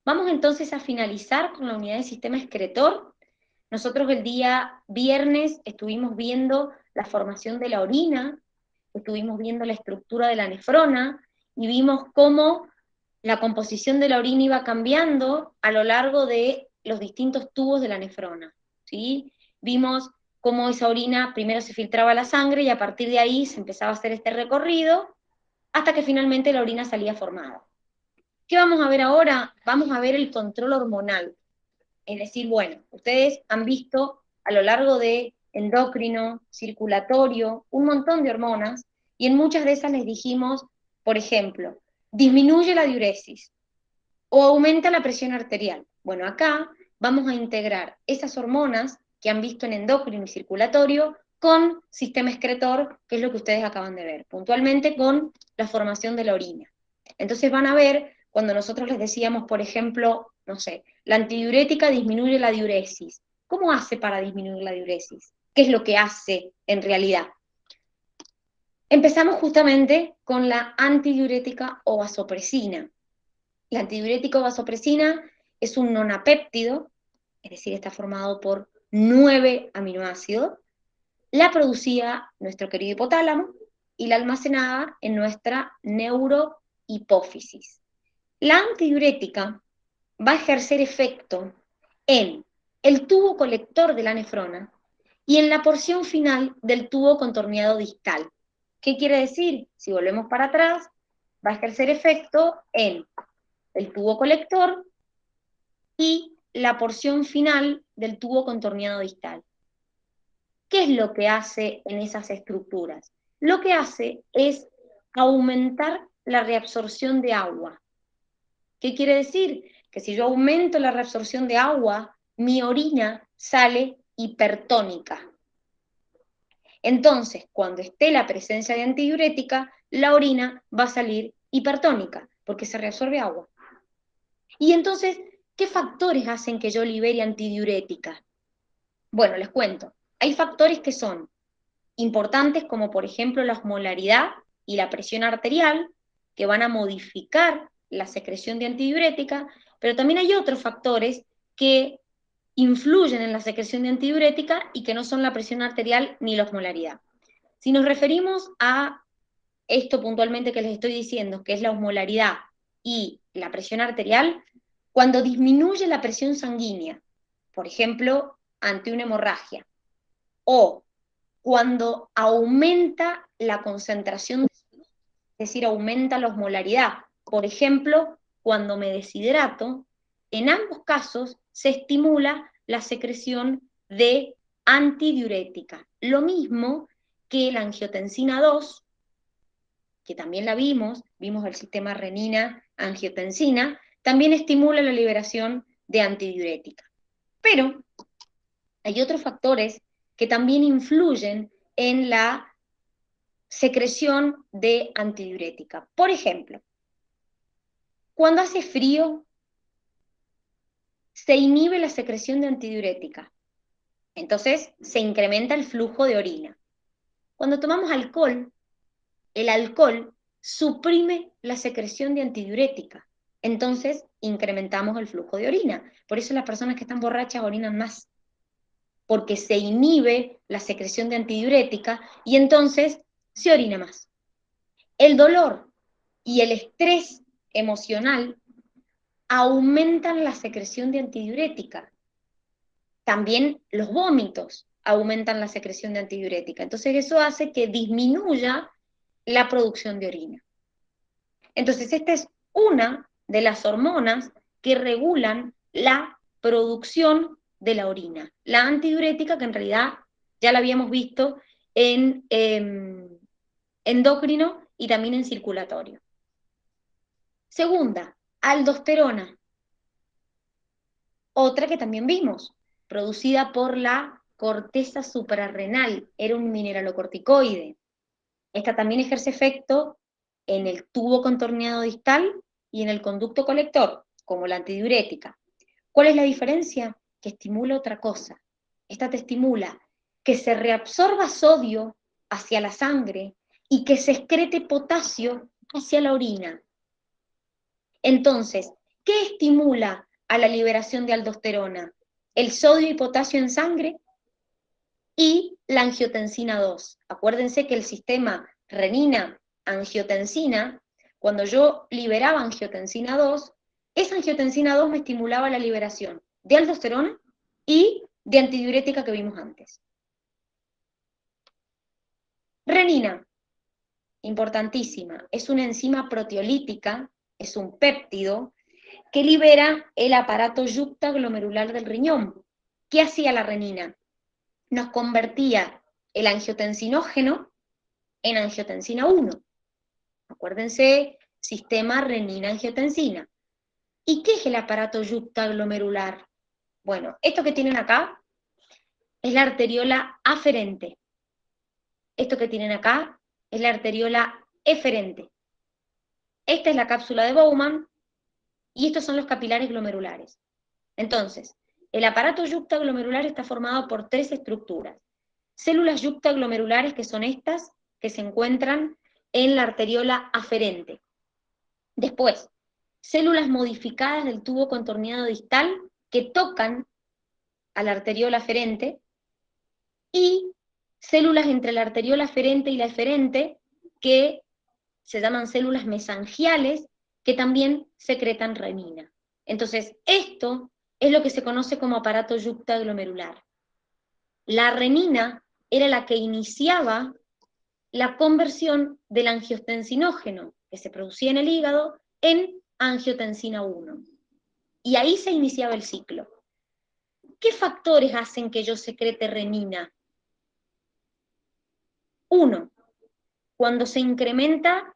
Vamos entonces a finalizar con la unidad de sistema excretor. Nosotros el día viernes estuvimos viendo la formación de la orina, estuvimos viendo la estructura de la nefrona y vimos cómo la composición de la orina iba cambiando a lo largo de los distintos tubos de la nefrona, ¿sí? Vimos cómo esa orina primero se filtraba a la sangre y a partir de ahí se empezaba a hacer este recorrido hasta que finalmente la orina salía formada. ¿Qué vamos a ver ahora? Vamos a ver el control hormonal. Es decir, bueno, ustedes han visto a lo largo de endocrino, circulatorio, un montón de hormonas, y en muchas de esas les dijimos, por ejemplo, disminuye la diuresis o aumenta la presión arterial. Bueno, acá vamos a integrar esas hormonas que han visto en endocrino y circulatorio con sistema excretor, que es lo que ustedes acaban de ver, puntualmente con la formación de la orina. Entonces van a ver, cuando nosotros les decíamos, por ejemplo, no sé, la antidiurética disminuye la diuresis. ¿Cómo hace para disminuir la diuresis? ¿Qué es lo que hace en realidad? Empezamos justamente con la antidiurética o vasopresina. La antidiurética o vasopresina es un nonapéptido, es decir, está formado por 9 aminoácidos. La producía nuestro querido hipotálamo y la almacenaba en nuestra neurohipófisis. La antidiurética va a ejercer efecto en el tubo colector de la nefrona y en la porción final del tubo contorneado distal. ¿Qué quiere decir? Si volvemos para atrás, va a ejercer efecto en el tubo colector y la porción final del tubo contorneado distal. ¿Qué es lo que hace en esas estructuras? Lo que hace es aumentar la reabsorción de agua. ¿Qué quiere decir? Que si yo aumento la reabsorción de agua, mi orina sale hipertónica. Entonces, cuando esté la presencia de antidiurética, la orina va a salir hipertónica, porque se reabsorbe agua. Y entonces, ¿qué factores hacen que yo libere antidiurética? Bueno, les cuento. Hay factores que son importantes, como por ejemplo la osmolaridad y la presión arterial, que van a modificar la secreción de antidiurética, pero también hay otros factores que influyen en la secreción de antidiurética y que no son la presión arterial ni la osmolaridad. Si nos referimos a esto puntualmente que les estoy diciendo, que es la osmolaridad y la presión arterial, cuando disminuye la presión sanguínea, por ejemplo, ante una hemorragia, o cuando aumenta la concentración, es decir, aumenta la osmolaridad, por ejemplo, cuando me deshidrato, en ambos casos se estimula la secreción de antidiurética. Lo mismo que la angiotensina 2, que también la vimos el sistema renina-angiotensina, también estimula la liberación de antidiurética. Pero hay otros factores que también influyen en la secreción de antidiurética. Por ejemplo, cuando hace frío, se inhibe la secreción de antidiurética. Entonces, se incrementa el flujo de orina. Cuando tomamos alcohol, el alcohol suprime la secreción de antidiurética. Entonces, incrementamos el flujo de orina. Por eso las personas que están borrachas orinan más, porque se inhibe la secreción de antidiurética y entonces se orina más. El dolor y el estrés emocional aumentan la secreción de antidiurética. También los vómitos aumentan la secreción de antidiurética. Entonces eso hace que disminuya la producción de orina. Entonces esta es una de las hormonas que regulan la producción de la orina. La antidiurética, que en realidad ya la habíamos visto en endocrino y también en circulatorio. Segunda, aldosterona, otra que también vimos, producida por la corteza suprarrenal, era un mineralocorticoide. Esta también ejerce efecto en el tubo contorneado distal y en el conducto colector, como la antidiurética. ¿Cuál es la diferencia? Que estimula otra cosa. Esta te estimula que se reabsorba sodio hacia la sangre y que se excrete potasio hacia la orina. Entonces, ¿Qué estimula a la liberación de aldosterona? El sodio y potasio en sangre y la angiotensina 2. Acuérdense que el sistema renina-angiotensina, cuando yo liberaba angiotensina 2, esa angiotensina 2 me estimulaba la liberación de aldosterona y de antidiurética que vimos antes. Renina, importantísima, es una enzima proteolítica, es un péptido que libera el aparato yuctaglomerular del riñón. ¿Qué hacía la renina? Nos convertía el angiotensinógeno en angiotensina 1. Acuérdense, sistema renina-angiotensina. ¿Y qué es el aparato yuctaglomerular? Bueno, esto que tienen acá es la arteriola aferente. Esto que tienen acá es la arteriola eferente. Esta es la cápsula de Bowman y estos son los capilares glomerulares. Entonces, el aparato yuctaglomerular está formado por 3 estructuras. Células yuctaglomerulares, que son estas, que se encuentran en la arteriola aferente. Después, células modificadas del tubo contorneado distal que tocan a la arteriola aferente y células entre la arteriola aferente y la eferente que se llaman células mesangiales que también secretan renina. Entonces, esto es lo que se conoce como aparato yuctaglomerular. La renina era la que iniciaba la conversión del angiotensinógeno que se producía en el hígado en angiotensina 1. Y ahí se iniciaba el ciclo. ¿Qué factores hacen que yo secrete renina? 1. Cuando se incrementa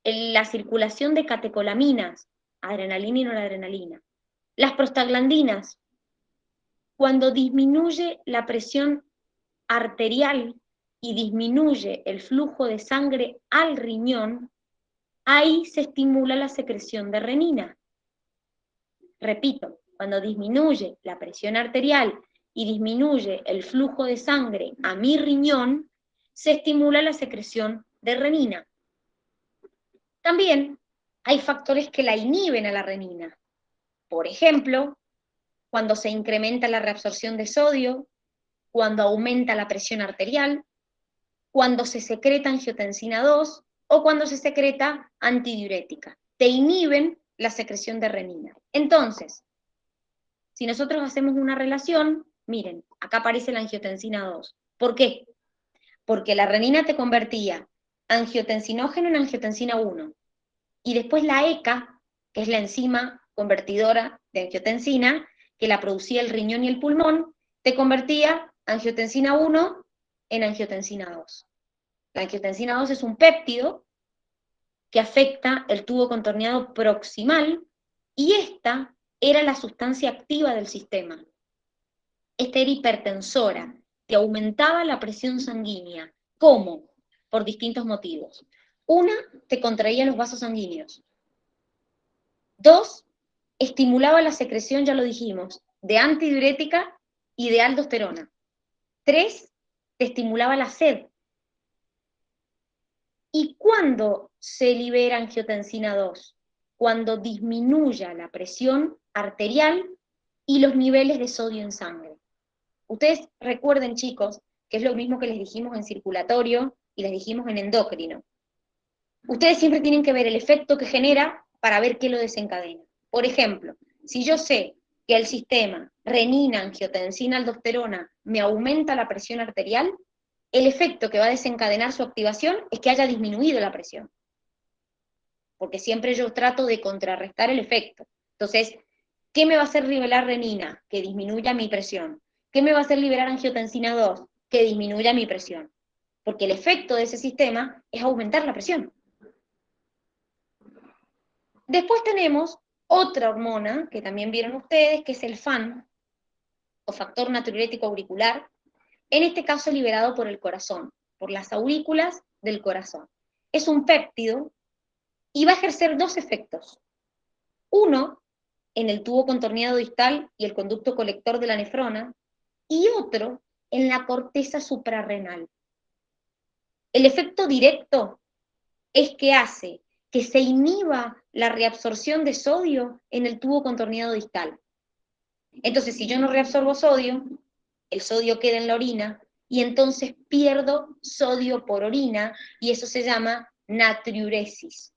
la circulación de catecolaminas, adrenalina y noradrenalina. Las prostaglandinas, cuando disminuye la presión arterial y disminuye el flujo de sangre al riñón, ahí se estimula la secreción de renina. Repito, cuando disminuye la presión arterial y disminuye el flujo de sangre a mi riñón, se estimula la secreción de renina. También hay factores que la inhiben a la renina. Por ejemplo, cuando se incrementa la reabsorción de sodio, cuando aumenta la presión arterial, cuando se secreta angiotensina 2 o cuando se secreta antidiurética. Te inhiben la secreción de renina. Entonces, si nosotros hacemos una relación, miren, acá aparece la angiotensina 2. ¿Por qué? Porque la renina te convertía angiotensinógeno en angiotensina 1. Y después la ECA, que es la enzima convertidora de angiotensina, que la producía el riñón y el pulmón, te convertía angiotensina 1 en angiotensina 2. La angiotensina 2 es un péptido que afecta el tubo contorneado proximal y esta era la sustancia activa del sistema. Esta era hipertensora, que aumentaba la presión sanguínea. ¿Cómo? Por distintos motivos. Una, te contraía los vasos sanguíneos. 2, estimulaba la secreción, ya lo dijimos, de antidiurética y de aldosterona. 3, te estimulaba la sed. ¿Y cuándo se libera angiotensina 2? Cuando disminuya la presión arterial y los niveles de sodio en sangre. Ustedes recuerden, chicos, que es lo mismo que les dijimos en circulatorio y les dijimos en endocrino. Ustedes siempre tienen que ver el efecto que genera para ver qué lo desencadena. Por ejemplo, si yo sé que el sistema renina, angiotensina, aldosterona me aumenta la presión arterial, el efecto que va a desencadenar su activación es que haya disminuido la presión. Porque siempre yo trato de contrarrestar el efecto. Entonces, ¿qué me va a hacer liberar renina? Que disminuya mi presión. ¿Qué me va a hacer liberar angiotensina 2? Que disminuya mi presión. Porque el efecto de ese sistema es aumentar la presión. Después tenemos otra hormona, que también vieron ustedes, que es el FAN, o factor natriurético auricular, en este caso liberado por el corazón, por las aurículas del corazón. Es un péptido y va a ejercer 2 efectos. Uno, en el tubo contorneado distal y el conducto colector de la nefrona, y otro, en la corteza suprarrenal. El efecto directo es que hace que se inhiba la reabsorción de sodio en el tubo contorneado distal. Entonces, si yo no reabsorbo sodio, el sodio queda en la orina, y entonces pierdo sodio por orina, y eso se llama natriuresis.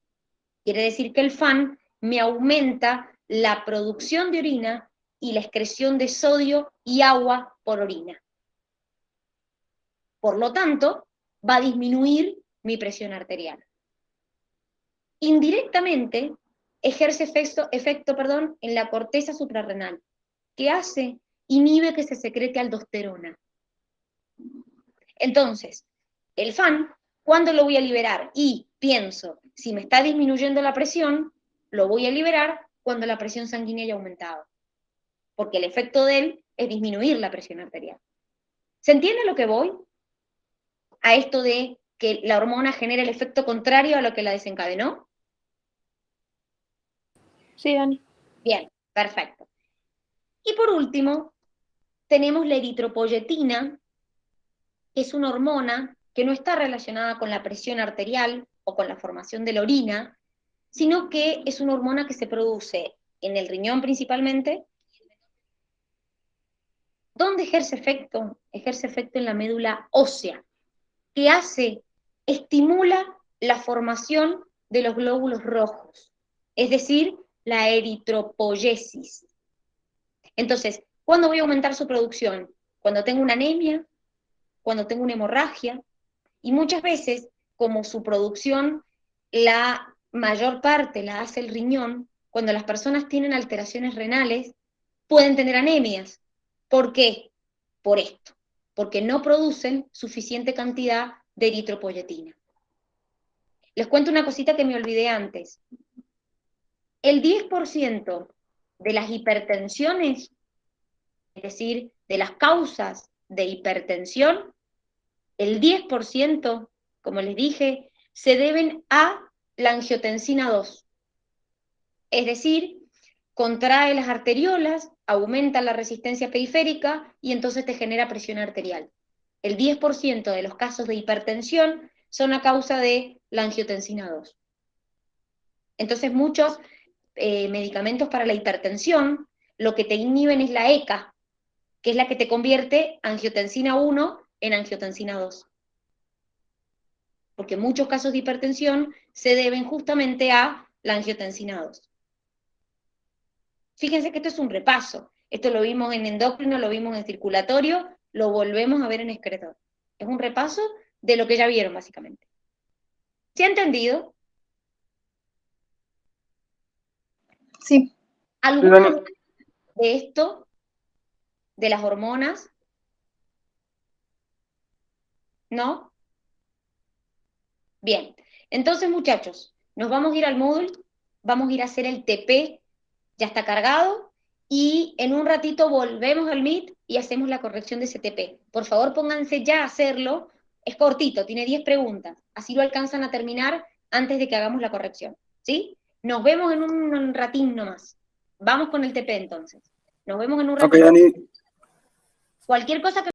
Quiere decir que el FAN me aumenta la producción de orina y la excreción de sodio y agua por orina. Por lo tanto, va a disminuir mi presión arterial. Indirectamente, ejerce efecto en la corteza suprarrenal. ¿Qué hace? Inhibe que se secrete aldosterona. Entonces, el FAN, ¿cuándo lo voy a liberar? Y pienso, si me está disminuyendo la presión, lo voy a liberar cuando la presión sanguínea haya aumentado. Porque el efecto de él es disminuir la presión arterial. ¿Se entiende lo que voy? A esto de que la hormona genera el efecto contrario a lo que la desencadenó. Sí, Dani. Bien, perfecto. Y por último, tenemos la eritropoyetina, que es una hormona que no está relacionada con la presión arterial o con la formación de la orina, sino que es una hormona que se produce en el riñón principalmente. ¿Dónde ejerce efecto? Ejerce efecto en la médula ósea. ¿Qué hace? Estimula la formación de los glóbulos rojos, es decir, la eritropoyesis. Entonces, ¿cuándo voy a aumentar su producción? Cuando tengo una anemia, cuando tengo una hemorragia, y muchas veces, como su producción, la mayor parte la hace el riñón, cuando las personas tienen alteraciones renales, pueden tener anemias. ¿Por qué? Por esto, porque no producen suficiente cantidad de eritropoyetina. Les cuento una cosita que me olvidé antes. El 10% de las hipertensiones, es decir, de las causas de hipertensión, el 10%, como les dije, se deben a la angiotensina 2. Es decir, contrae las arteriolas, aumenta la resistencia periférica y entonces te genera presión arterial. El 10% de los casos de hipertensión son a causa de la angiotensina 2. Entonces muchos medicamentos para la hipertensión lo que te inhiben es la ECA, que es la que te convierte angiotensina 1 en angiotensina 2. Porque muchos casos de hipertensión se deben justamente a la angiotensina 2. Fíjense que esto es un repaso. Esto lo vimos en endocrino, lo vimos en circulatorio, lo volvemos a ver en excretor. Es un repaso de lo que ya vieron, básicamente. ¿Se ha entendido? Sí. ¿Alguna duda de esto, de las hormonas? ¿No? Bien. Entonces, muchachos, nos vamos a ir al Moodle, vamos a ir a hacer el TP, ya está cargado, y en un ratito volvemos al Meet y hacemos la corrección de ese TP. Por favor, pónganse ya a hacerlo. Es cortito, tiene 10 preguntas. Así lo alcanzan a terminar antes de que hagamos la corrección. ¿Sí? Nos vemos en un ratín nomás. Vamos con el TP entonces. Nos vemos en un ratito. Ok, Dani. Cualquier cosa que